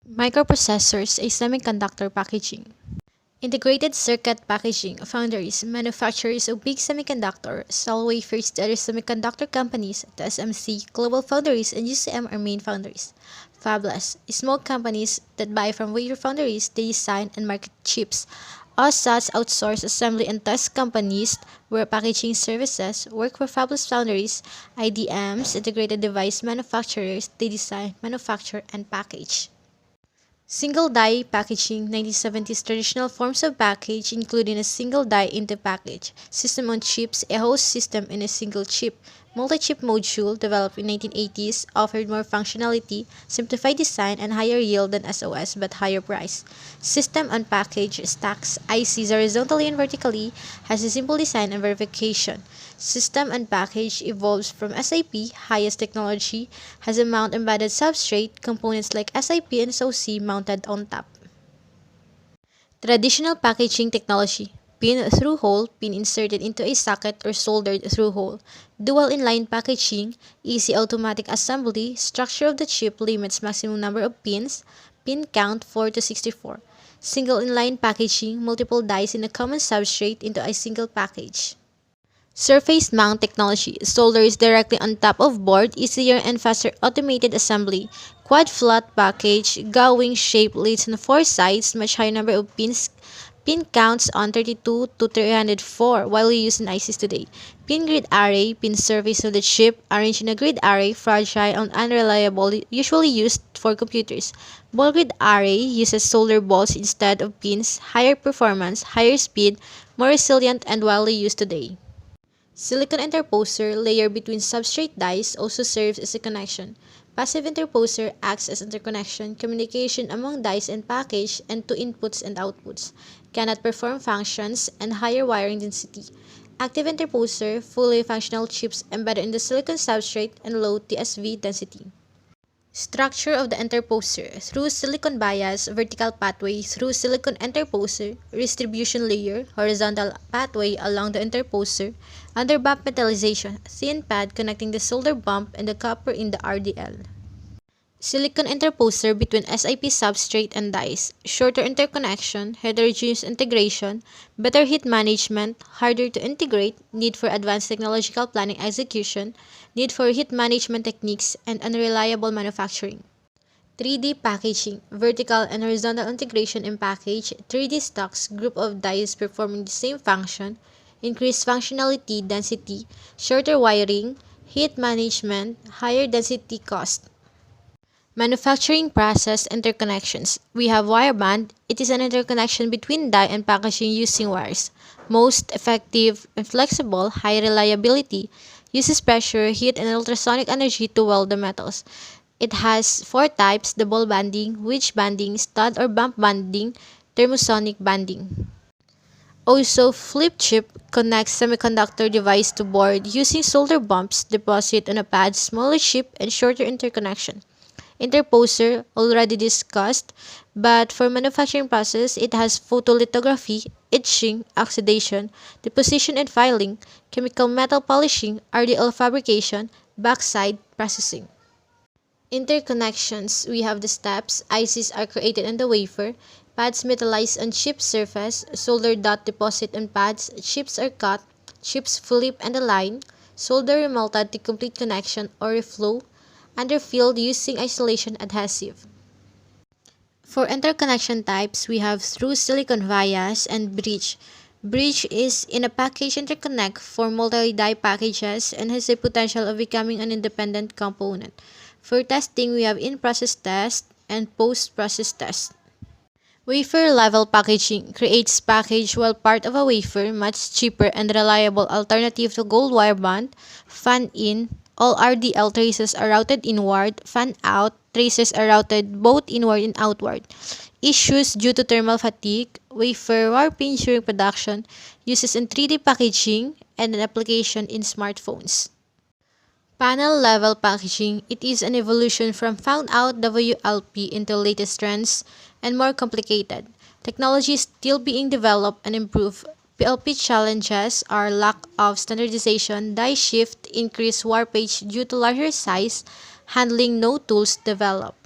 Microprocessors, a semiconductor packaging. Integrated circuit packaging foundries, manufacturers of big semiconductor, sell wafers to other semiconductor companies. TSMC, Global Foundries, and UCM are main foundries. Fabless, small companies that buy from wafer foundries, they design and market chips. OSATs, outsource assembly and test companies where packaging services work for fabless foundries. IDMs, integrated device manufacturers, they design, manufacture, and package. Single die packaging, 1970s traditional forms of package including a single die into package, system on chips, a host system in a single chip. Multi-chip module, developed in 1980s, offered more functionality, simplified design, and higher yield than SOS but higher price. System on package stacks ICs horizontally and vertically, has a simple design and verification. System and package evolves from SIP, highest technology, has a mount embedded substrate, components like SIP and SOC mounted on top. Traditional packaging technology. Pin through hole, pin inserted into a socket or soldered through hole. Dual inline packaging, easy automatic assembly, structure of the chip limits maximum number of pins, pin count 4 to 64. Single inline packaging, multiple dies in a common substrate into a single package. Surface mount technology, solders directly on top of board, easier and faster automated assembly. Quad flat package, gowing shape leads on 4 sides, much higher number of pins. Pin counts on 32 to 304, widely used in ICs today. Pin grid array, pin surface of the chip, arranged in a grid array, fragile and unreliable, usually used for computers. Ball grid array uses solder balls instead of pins, higher performance, higher speed, more resilient, and widely used today. Silicon interposer, layer between substrate dies, also serves as a connection. Passive interposer acts as interconnection, communication among dies and package, and to inputs and outputs. Cannot perform functions, and higher wiring density. Active interposer, fully functional chips embedded in the silicon substrate and low TSV density. Structure of the interposer, through silicon bias, vertical pathway through silicon interposer, distribution layer, horizontal pathway along the interposer, under bump metallization, thin pad connecting the solder bump and the copper in the RDL. Silicon interposer between SiP substrate and dies, shorter interconnection, heterogeneous integration, better heat management, harder to integrate, need for advanced technological planning execution, need for heat management techniques, and unreliable manufacturing. 3D packaging, vertical and horizontal integration in package, 3D stacks, group of dies performing the same function, increased functionality, density, shorter wiring, heat management, higher density cost. Manufacturing process interconnections. We have wire band. It is an interconnection between die and packaging using wires. Most effective and flexible, high reliability, uses pressure, heat, and ultrasonic energy to weld the metals. It has 4 types: the ball banding, wedge banding, stud or bump banding, thermosonic banding. Also, flip chip connects semiconductor device to board using solder bumps, deposit on a pad, smaller chip, and shorter interconnection. Interposer, already discussed, but for manufacturing process, it has photolithography, etching, oxidation, deposition and filing, chemical metal polishing, RDL fabrication, backside processing. Interconnections, we have the steps. ICs are created on the wafer, pads metallized on chip surface, solder dot deposit on pads, chips are cut, chips flip and align, solder remelted to complete connection or reflow, underfilled using isolation adhesive. For interconnection types, we have through silicon vias and bridge. Bridge is in a package interconnect for multi-die packages and has a potential of becoming an independent component. For testing, we have in-process test and post-process test. Wafer level packaging creates package while part of a wafer, much cheaper and reliable alternative to gold wire bond. Fan in, all RDL traces are routed inward. Fan out, traces are routed both inward and outward. Issues due to thermal fatigue, wafer warping during production, uses in 3D packaging, and an application in smartphones. Panel level packaging, it is an evolution from found out WLP into latest trends and more complicated. Technology is still being developed and improved. Plp challenges are lack of standardization, die shift, increased warpage due to larger size, handling no tools developed.